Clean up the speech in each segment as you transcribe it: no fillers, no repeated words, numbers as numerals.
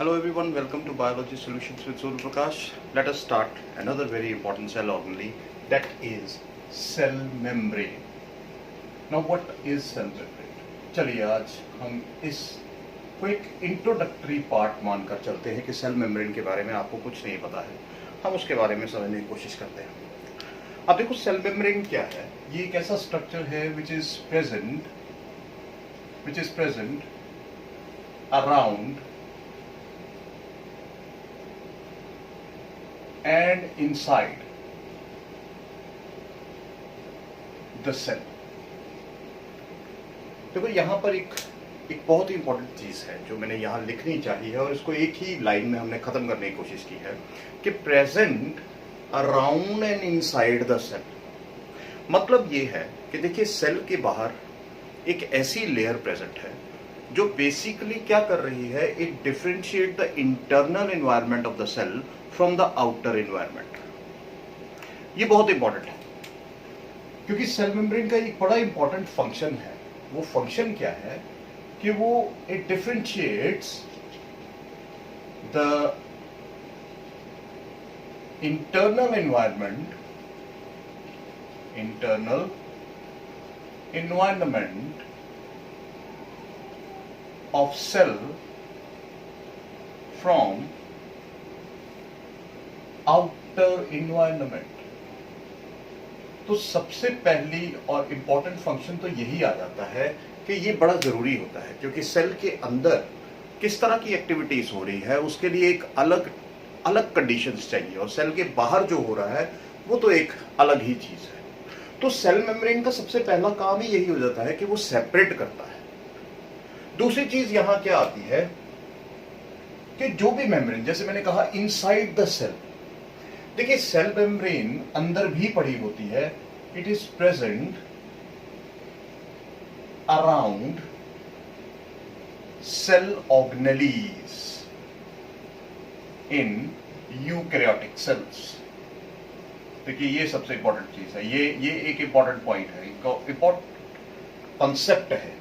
Hello everyone, welcome to Biology Solutions with Surya Prakash. Let us start another very important cell organelle, that is cell membrane. Now what is cell membrane? चलिए आज हम इस quick introductory part मानकर चलते हैं कि cell membrane के बारे में आपको कुछ नहीं पता है, हम उसके बारे में समझने की कोशिश करते हैं। अब देखो सेल मेम्ब्रेन क्या है। ये एक ऐसा स्ट्रक्चर है which is present around and inside the cell। देखो यहां पर एक बहुत ही इंपॉर्टेंट चीज है जो मैंने यहां लिखनी चाहिए और इसको एक ही लाइन में हमने खत्म करने की कोशिश की है कि present around and inside the cell. मतलब ये है कि देखिए सेल के बाहर एक ऐसी लेयर प्रेजेंट है जो बेसिकली क्या कर रही है, it differentiate the internal environment of the cell from the outer environment. ये बहुत इंपॉर्टेंट है क्योंकि सेल मेम्ब्रेन का एक बड़ा इंपॉर्टेंट फंक्शन है। वो फंक्शन क्या है कि वो it differentiates the internal environment of cell from outer environment। तो सबसे पहली और इंपॉर्टेंट फंक्शन तो यही आ जाता है कि ये बड़ा जरूरी होता है क्योंकि सेल के अंदर किस तरह की एक्टिविटीज हो रही है उसके लिए एक अलग कंडीशंस चाहिए और सेल के बाहर जो हो रहा है वो तो एक अलग ही चीज है। तो सेल मेम्ब्रेन का सबसे पहला काम ही यही हो जाता है कि वो सेपरेट करता है। दूसरी चीज यहां क्या आती है कि जो भी मेम्ब्रेन, जैसे मैंने कहा इनसाइड द सेल, देखिए सेल मेम्ब्रेन अंदर भी पड़ी होती है। It is present around cell organelles in eukaryotic cells. देखिए ये सबसे इंपॉर्टेंट चीज है, ये एक इंपॉर्टेंट पॉइंट है, इंपॉर्टेंट कॉन्सेप्ट है।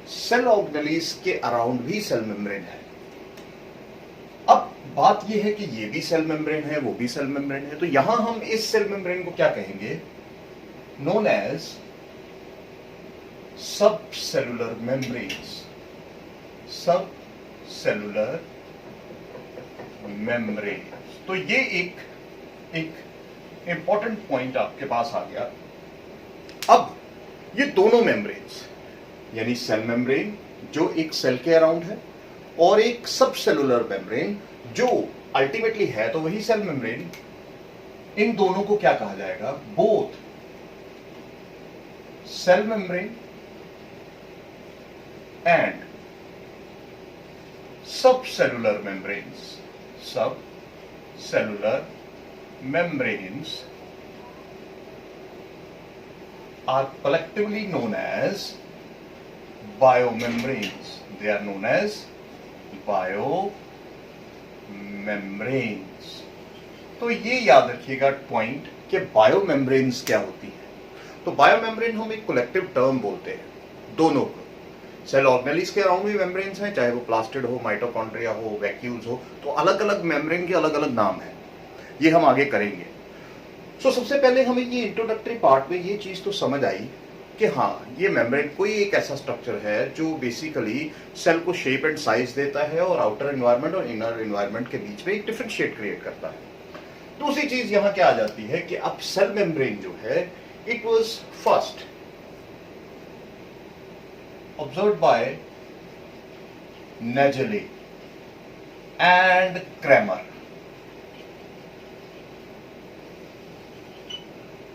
सेल ऑर्गेनेलीज के अराउंड भी सेल मेम्ब्रेन है। अब बात यह है कि ये भी सेल मेम्ब्रेन है, वो भी सेल मेम्ब्रेन है, तो यहां हम इस सेल मेम्ब्रेन को क्या कहेंगे, नोन एज सब सेलुलर मेम्ब्रेन्स। सब सेलुलर मेम्ब्रेन्स। तो ये एक इंपॉर्टेंट पॉइंट आपके पास आ गया। अब ये दोनों मेम्ब्रेन्स यानी सेल मेम्ब्रेन जो एक सेल के अराउंड है और एक सब सेलुलर मेम्ब्रेन जो अल्टीमेटली है तो वही सेल मेम्ब्रेन, इन दोनों को क्या कहा जाएगा, बोथ सेल मेम्ब्रेन एंड सब सेलुलर मेम्ब्रेन्स। सब cellular membranes are collectively known as biomembranes. They are known as biomembranes। तो ये याद रखिएगा पॉइंट कि बायोमेम्ब्रेन्स क्या होती है। तो बायोमेम्ब्रेन हम एक कलेक्टिव टर्म बोलते हैं दोनों को। सेल ऑर्गेनेलीज के अराउंड भी मेम्ब्रेन्स हैं, चाहे वो प्लास्टिड हो, माइटोकॉन्ड्रिया हो, वैक्यूल्स हो, तो अलग अलग मेम्ब्रेन के अलग अलग नाम हैं, ये हम आगे करेंगे। सबसे पहले हमें ये इंट्रोडक्टरी पार्ट में ये चीज तो समझ आई कि हाँ ये मेम्ब्रेन कोई एक ऐसा स्ट्रक्चर है जो बेसिकली सेल को शेप एंड साइज देता है और आउटर एनवायरनमेंट और इनर एनवायरनमेंट के बीच में एक डिफरेंशिएट क्रिएट करता है। दूसरी चीज यहां क्या आ जाती है कि अब सेल मेम्ब्रेन जो है it was first observed by Nageli and Cramer.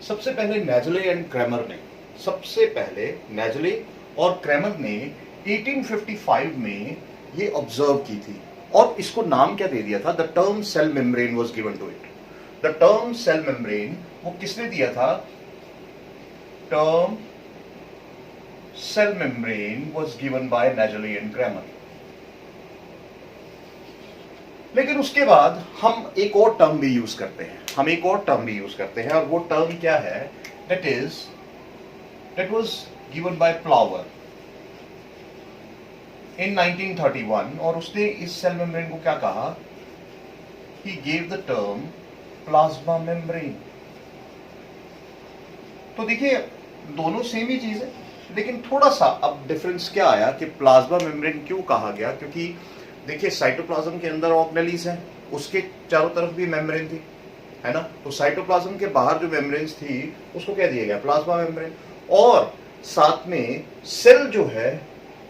सबसे पहले नेजेले एंड क्रैमर ने, और क्रैमर ने 1855 में ये ऑब्जर्व की थी और इसको नाम क्या दे दिया था, the term cell membrane was given to it. The term cell membrane वो किसने दिया था, term cell membrane was given by Nageli and Cramer. लेकिन उसके बाद हम एक और टर्म भी यूज करते हैं, और वो टर्म क्या है, दैट वाज गिवन बाय प्लावर। इन 1931 और उसने इस सेल मेम्ब्रेन को क्या कहा? He gave the term plasma membrane. तो देखिए दोनों सेम ही चीज है, लेकिन थोड़ा सा अब डिफरेंस क्या आया कि प्लाज्मा मेम्ब्रेन क्यों कहा गया? क्योंकि देखिए साइटोप्लाज्म के अंदर ऑर्गेनेल्स हैं, उसके चारों तरफ भी मेम्ब्रेन थी, है ना? तो साइटोप्लाज्म के बाहर जो मेम्ब्रेन्स थी उसको क्या दिया गया? Plasma membrane. और साथ में सेल जो है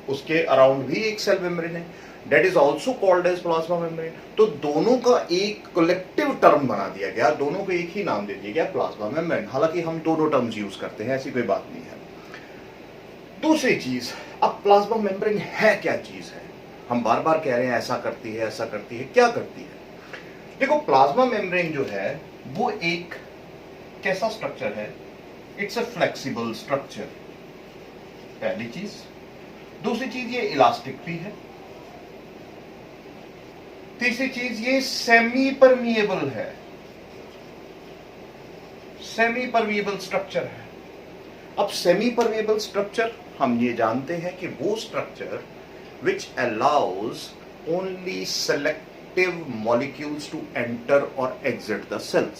उसके अराउंड भी एक सेल मेम्ब्रेन है, that is also called as plasma membrane. तो दोनों का एक कलेक्टिव टर्म बना दिया गया, दोनों को एक ही नाम दे दिया गया, प्लाज्मा मेम्ब्रेन। हालांकि हम दोनों टर्म्स यूज करते हैं, ऐसी कोई बात नहीं है। दूसरी चीज, अब प्लाज्मा मेम्ब्रेन है क्या चीज है? हम बार बार कह रहे हैं ऐसा करती है, ऐसा करती है, क्या करती है? देखो प्लाज्मा मेम्ब्रेन जो है वो एक कैसा स्ट्रक्चर है? इट्स अ फ्लेक्सिबल स्ट्रक्चर, पहली चीज। दूसरी चीज ये इलास्टिक भी है। तीसरी चीज ये सेमी परमिएबल है, सेमी परमिएबल स्ट्रक्चर है। अब सेमी परमिएबल स्ट्रक्चर हम ये जानते हैं कि वो structure which allows only selective molecules to enter और एग्जिट द सेल्स,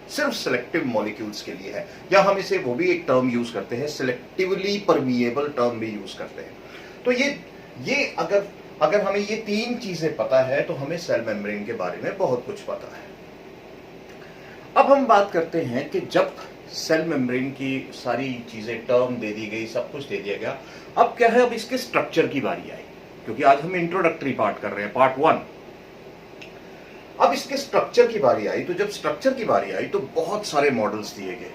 सिर्फ सिलेक्टिव मॉलिक्यूल्स के लिए है। या हम इसे वो भी एक टर्म यूज करते हैं, सिलेक्टिवली परमिएबल टर्म भी यूज करते हैं। तो ये अगर हमें ये तीन चीजें पता है तो हमें सेल मेम्ब्रेन के बारे में बहुत कुछ पता है। अब हम बात करते हैं कि जब सेल मेम्ब्रेन की सारी चीजें टर्म दे दी गई, सब कुछ दे दिया गया, अब क्या है? अब इसके स्ट्रक्चर की बारी आई, क्योंकि आज हम इंट्रोडक्टरी पार्ट कर रहे हैं, पार्ट 1। अब इसके स्ट्रक्चर की बारी आई, तो जब स्ट्रक्चर की बारी आई तो बहुत सारे मॉडल्स दिए गए।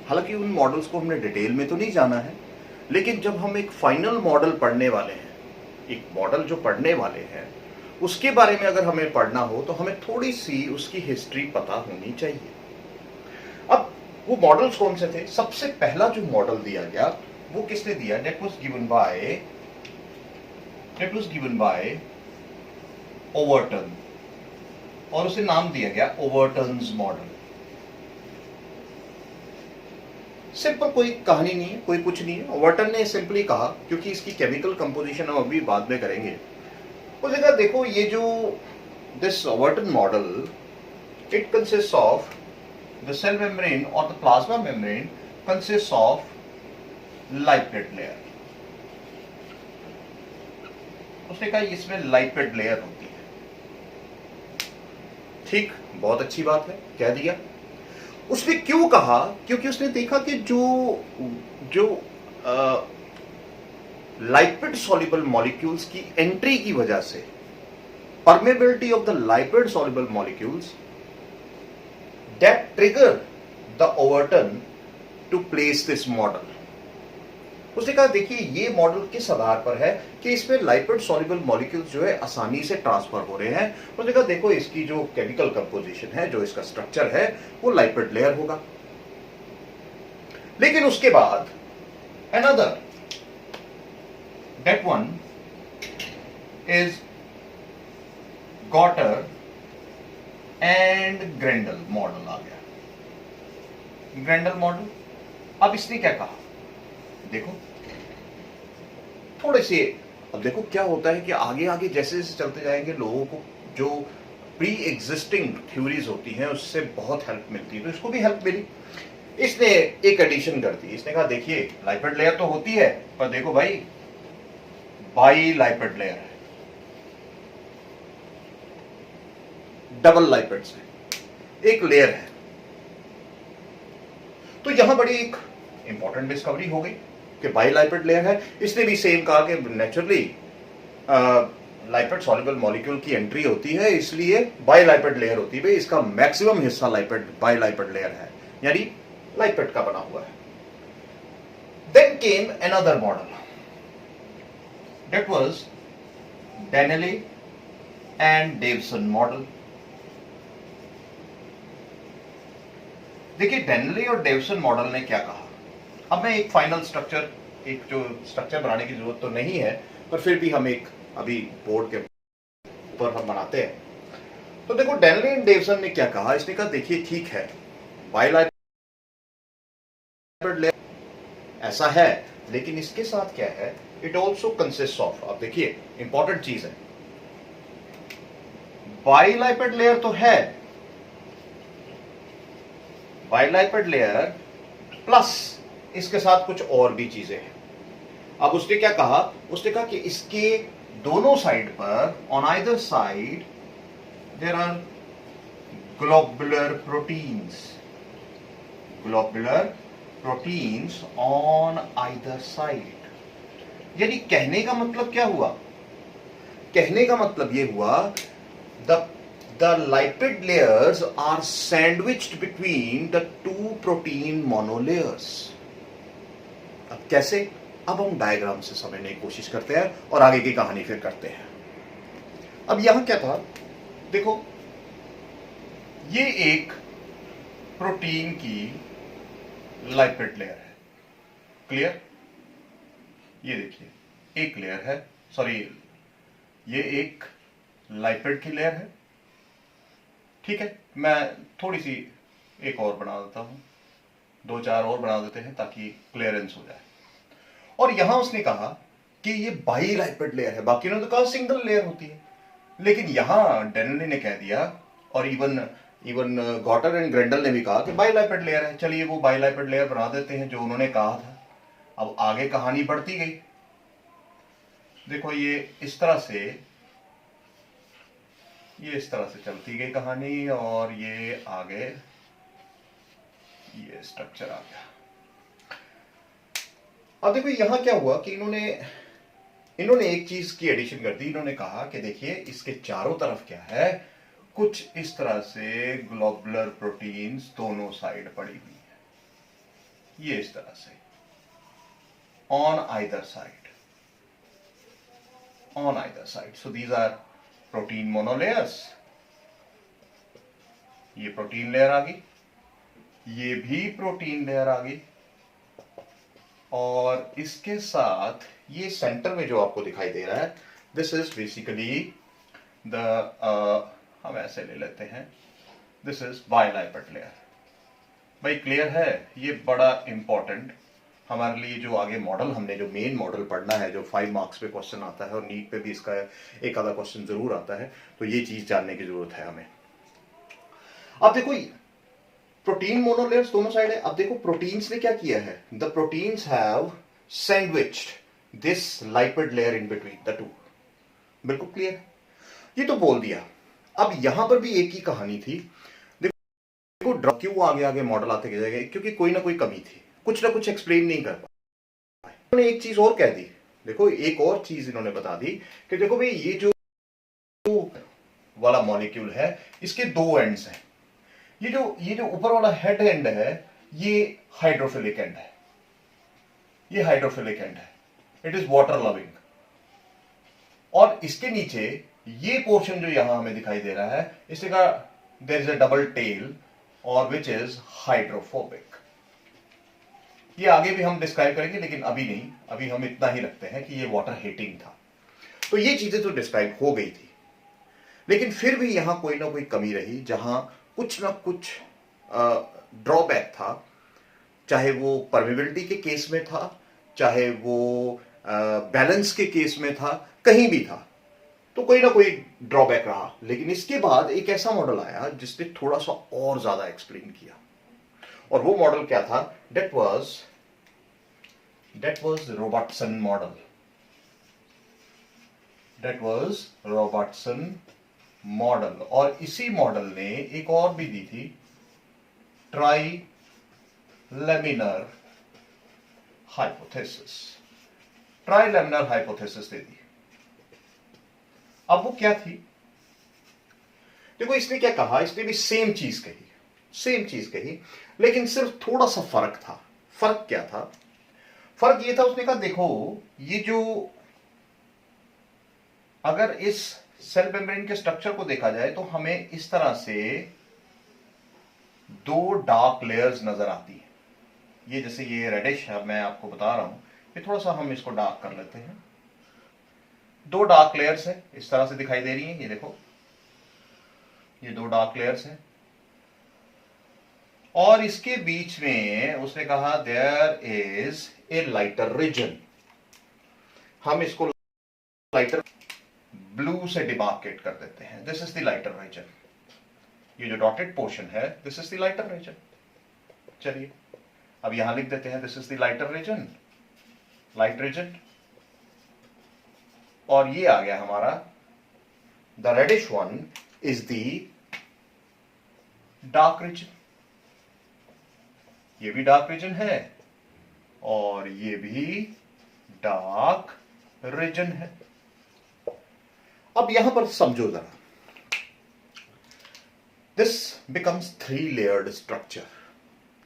हालांकि उन मॉडल्स को हमने डिटेल में तो नहीं जाना है, लेकिन जब हम एक फाइनल मॉडल पढ़ने वाले हैं, एक मॉडल जो पढ़ने वाले हैं उसके बारे में अगर हमें पढ़ना हो तो हमें थोड़ी सी उसकी हिस्ट्री पता होनी चाहिए। अब वो मॉडल्स कौन से थे? सबसे पहला जो मॉडल दिया गया वो किसने दिया? That was given bye Overton, और उसे नाम दिया गया ओवरटन्स मॉडल। सिंपल, कोई कहानी नहीं है, कोई कुछ नहीं है। ओवरटन ने सिंपली कहा, क्योंकि इसकी केमिकल कंपोजिशन हम अभी बाद में करेंगे, उसने कहा देखो ये जो this Overton model, it consist of the cell membrane और the plasma membrane consist of lipid layer. उसने कहा इसमें लाइपिड लेयर होती है। ठीक, बहुत अच्छी बात है, कह दिया। उसने क्यों कहा? क्योंकि उसने देखा कि जो लाइपिड सॉल्युबल मॉलिक्यूल्स की एंट्री की वजह से, permeability of the lipid soluble molecules, that trigger the Overton to place this model. उसने कहा देखिए ये मॉडल किस आधार पर है कि इसमें लाइपिड सॉल्युबल मॉलिक्यूल्स जो है आसानी से ट्रांसफर हो रहे हैं। उसने कहा देखो इसकी जो केमिकल कंपोजिशन है, जो इसका स्ट्रक्चर है, वो लाइपिड लेयर होगा। लेकिन उसके बाद another, that one is Gorter and Grendel model आ गया। ग्रेंडल मॉडल, अब इसने क्या कहा? देखो थोड़े से, अब देखो क्या होता है कि आगे आगे जैसे जैसे चलते जाएंगे लोगों को जो प्री एग्जिस्टिंग थ्योरीज होती हैं उससे बहुत हेल्प मिलती है, तो इसको भी हेल्प मिली। इसने एक एडिशन कर दी, इसने कहा देखिए लाइपिड लेयर तो होती है, पर देखो भाई बाई लाइपिड लेयर है, डबल लाइपिड से एक लेयर है। तो यहां बड़ी एक इंपॉर्टेंट डिस्कवरी हो गई कि बाई लाइपिड लेयर है। इसने भी सेम कहा कि नेचुरली लाइपिड सॉल्युबल मॉलिक्यूल की एंट्री होती है, इसलिए बाई लाइपिड लेयर होती है, इसका मैक्सिमम हिस्सा लाइपिड बाई लाइपिड लेयर है, यानी लाइपिड का बना हुआ है। Then came another model, that was Danielli and Davson model. देखिए डेनेली और डेवसन मॉडल ने क्या कहा? अब मैं एक फाइनल स्ट्रक्चर, एक जो स्ट्रक्चर बनाने की जरूरत तो नहीं है, पर फिर भी हम एक अभी बोर्ड के ऊपर हम बनाते हैं। तो देखो डेनेली एंड डेवसन ने क्या कहा? इसने कहा देखिए ठीक है बाई लाइपिड लेयर ऐसा है, लेकिन इसके साथ क्या है, इट ऑल्सो कंसिस्ट ऑफ, अब देखिए इंपॉर्टेंट चीज है, बाइलाइपिड लेयर तो है, बाइलाइपिड लेयर प्लस इसके साथ कुछ और भी चीजें हैं। अब उसने क्या कहा, उसने कहा कि इसके दोनों साइड पर, on either side there are globular proteins, globular proteins on either side. यानी कहने का मतलब क्या हुआ, कहने का मतलब यह हुआ the lipid layers are sandwiched between the two protein monolayers। अब कैसे, अब हम डायग्राम से समझने की कोशिश करते हैं और आगे की कहानी फिर करते हैं। अब यहां क्या था, देखो ये एक प्रोटीन की लाइपिड लेयर है, क्लियर, ये देखिए एक लेयर है, सॉरी ये एक लाइपिड की लेयर है, ठीक है। मैं थोड़ी सी एक और बना देता हूं, 2-4 और बना देते हैं ताकि क्लियरेंस हो जाए। और यहां उसने कहा कि ये बाइलाइपिड लेयर है, बाकी ने तो कहा सिंगल लेयर होती है, लेकिन यहां डेनली ने कह दिया, और इवन गॉटर एंड ग्रेंडल ने भी कहा कि बाइलाइपिड लेयर है। चलिए वो बाइलाइपिड लेयर बना देते हैं जो उन्होंने कहा था। अब आगे कहानी बढ़ती गई, देखो ये इस तरह से चलती गई कहानी, और ये आगे ये स्ट्रक्चर आ गया। अब देखो यहां क्या हुआ कि इन्होंने एक चीज की एडिशन कर दी। इन्होंने कहा कि देखिए इसके चारों तरफ क्या है, कुछ इस तरह से ग्लोबुलर प्रोटीन्स दोनों साइड पड़ी हुई है, ये इस तरह से on either side, so these are protein monolayers. ये प्रोटीन लेयर आ गई, ये भी प्रोटीन लेयर आ गई, और इसके साथ ये सेंटर में जो आपको दिखाई दे रहा है, दिस इज बेसिकली हम ऐसे ले लेते हैं, दिस इज बाइलाइपिड लेयर। भाई क्लियर है, ये बड़ा इंपॉर्टेंट हमारे लिए जो आगे मॉडल, हमने जो मेन मॉडल पढ़ना है, जो 5 मार्क्स पे क्वेश्चन आता है और नीट पे भी इसका एक आधा क्वेश्चन जरूर आता है, तो ये चीज जानने की जरूरत है हमें। अब देखो प्रोटीन मोनोलेयर्स दोनों साइड है। अब देखो प्रोटीन्स ने क्या किया है, the proteins have sandwiched this lipid layer in between the two. बिल्कुल क्लियर, ये तो बोल दिया। अब यहां पर भी एक ही कहानी थी, देखो क्यों आगे आगे मॉडल आते गए, क्योंकि कोई ना कोई कमी थी, कुछ ना कुछ एक्सप्लेन नहीं कर पाए। उन्होंने एक चीज और कह दी, देखो एक और चीज इन्होंने बता दी कि देखो भाई ये जो वाला मॉलिक्यूल है, इसके 2 एंड्स हैं। ये जो ऊपर वाला हेड एंड है, ये हाइड्रोफिलिक एंड है, ये हाइड्रोफिलिक एंड है, इट इज वाटर लविंग। और इसके नीचे ये पोर्शन जो यहां हमें दिखाई दे रहा है, इसका there is a double tail और विच इज हाइड्रोफोबिक। ये आगे भी हम डिस्क्राइब करेंगे, लेकिन अभी नहीं, अभी हम इतना ही रखते हैं कि ये वाटर हीटिंग था। तो ये चीजें तो डिस्क्राइब हो गई थी, लेकिन फिर भी यहां कोई ना कोई कमी रही, जहां कुछ ना कुछ ड्रॉबैक था, चाहे वो परमिबिलिटी के केस में था, चाहे वो बैलेंस के केस में था, कहीं भी था, तो कोई ना कोई ड्रॉबैक रहा। लेकिन इसके बाद एक ऐसा मॉडल आया जिसने थोड़ा सा और ज्यादा एक्सप्लेन किया, और वो मॉडल क्या था, that was Robertson model. That was Robertson model. और इसी मॉडल ने एक और भी दी थी, trilaminar hypothesis, trilaminar hypothesis दे दी। अब वो क्या थी, देखो इसने क्या कहा, इसने भी सेम चीज कही, लेकिन सिर्फ थोड़ा सा फर्क था। फर्क क्या था, फर्क ये था, उसने कहा देखो ये जो, अगर इस सेल मेम्ब्रेन के स्ट्रक्चर को देखा जाए तो हमें इस तरह से 2 डार्क लेयर्स नजर आती है। ये जैसे ये रेडिश है, मैं आपको बता रहा हूं, ये थोड़ा सा हम इसको डार्क कर लेते हैं। 2 डार्क लेयर्स है, इस तरह से दिखाई दे रही हैं, ये देखो ये 2 डार्क लेयर्स हैं। और इसके बीच में उसने कहा there is a lighter region, हम इसको लाइटर ब्लू से डिमार्केट कर देते हैं, this is the lighter region, ये जो डॉटेड पोर्शन है this is the lighter region. चलिए अब यहां लिख देते हैं this is the lighter region, light region, और ये आ गया हमारा the reddish one is the dark region, ये भी डार्क रीजन है और ये भी डार्क रीजन है। अब यहां पर समझो जरा, this becomes 3 layered structure,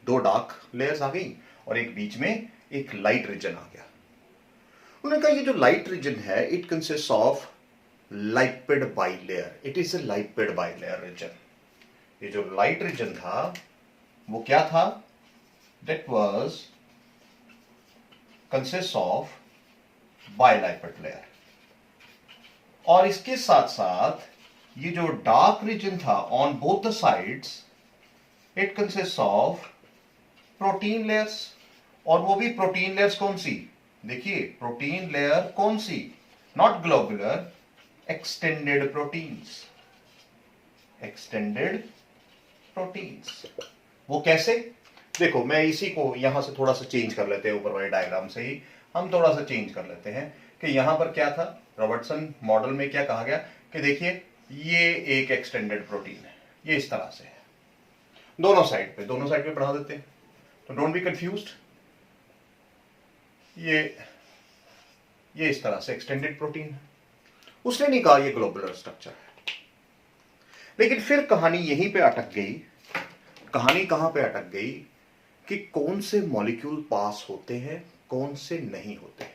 2 dark layers आ गई और एक बीच में एक लाइट रीजन आ गया। उन्होंने कहा ये जो लाइट रीजन है it consist of lipid bilayer, it is a lipid bilayer region. ये जो लाइट रीजन था वो क्या था, that was consist of bilipid layer, और इसके साथ साथ ये जो डार्क रीजन था on both the sides it consist of protein layers, और वो भी प्रोटीन लेयर्स कौन सी, देखिए प्रोटीन लेयर कौन सी, not globular, extended proteins, extended proteins. वो कैसे, देखो मैं इसी को यहां से थोड़ा सा चेंज कर लेते हैं, ऊपर वाले डायग्राम से ही हम थोड़ा सा चेंज कर लेते हैं कि यहां पर क्या था, रॉबर्टसन मॉडल में क्या कहा गया कि देखिए ये एक एक्सटेंडेड प्रोटीन है, ये इस तरह से है, दोनों साइड पे बढ़ा देते हैं, तो डोंट बी कंफ्यूज्ड, ये इस तरह से एक्सटेंडेड प्रोटीन है। उसने नहीं कहा ये ग्लोबुलर स्ट्रक्चर है, लेकिन फिर कहानी यहीं पे अटक गई। कहानी कहां पे अटक गई कि कौन से मॉलिक्यूल पास होते हैं कौन से नहीं होते हैं,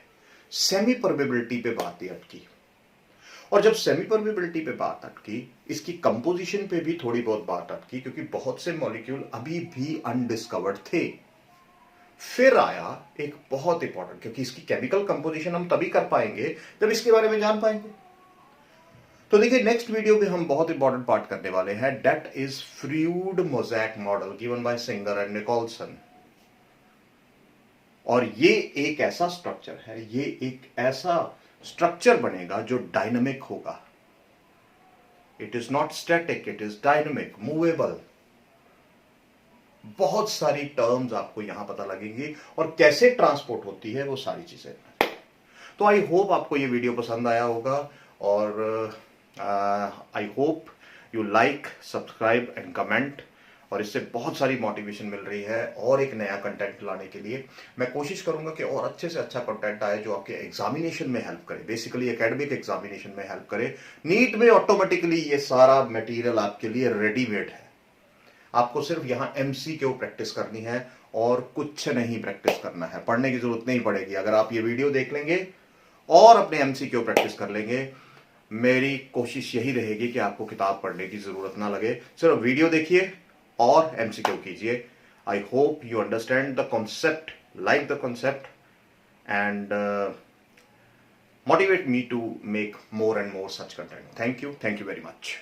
सेमी परमेबिलिटी पे बात ही अटकी। और जब सेमी परमेबिलिटी पे बात अटकी, इसकी कंपोजिशन पे भी थोड़ी बहुत बात अटकी, क्योंकि बहुत से मॉलिक्यूल अभी भी अनडिस्कवर्ड थे। फिर आया एक बहुत इंपॉर्टेंट, क्योंकि इसकी केमिकल कंपोजिशन हम तभी कर पाएंगे जब इसके बारे में जान पाएंगे। तो देखिए नेक्स्ट वीडियो में हम बहुत इंपॉर्टेंट पार्ट करने वाले हैं, that is fluid mosaic model given by Singer and Nicolson. और ये एक ऐसा स्ट्रक्चर है, ये एक ऐसा स्ट्रक्चर बनेगा जो डायनामिक होगा, it is not static, it is dynamic, movable. बहुत सारी टर्म्स आपको यहां पता लगेंगी और कैसे ट्रांसपोर्ट होती है वो सारी चीजें। तो आई होप आपको ये वीडियो पसंद आया होगा, और I hope you like, subscribe and comment, और इससे बहुत सारी मोटिवेशन मिल रही है और एक नया कंटेंट लाने के लिए। मैं कोशिश करूंगा कि और अच्छे से अच्छा कंटेंट आए जो आपके एग्जामिनेशन में हेल्प करे, बेसिकली एकेडमिक एग्जामिनेशन में हेल्प करे। नीट में ऑटोमेटिकली ये सारा मटेरियल आपके लिए रेडीमेड है, आपको सिर्फ यहाँ एमसीक्यू प्रैक्टिस करनी है और कुछ नहीं प्रैक्टिस करना है, पढ़ने की जरूरत नहीं पड़ेगी। अगर आप ये वीडियो देख लेंगे और अपने एमसीक्यू प्रैक्टिस कर लेंगे, मेरी कोशिश यही रहेगी कि आपको किताब पढ़ने की जरूरत ना लगे, सिर्फ वीडियो देखिए और एमसीक्यू कीजिए। I hope you understand the concept, like the concept, and motivate me to make more and more such content. Thank you very much.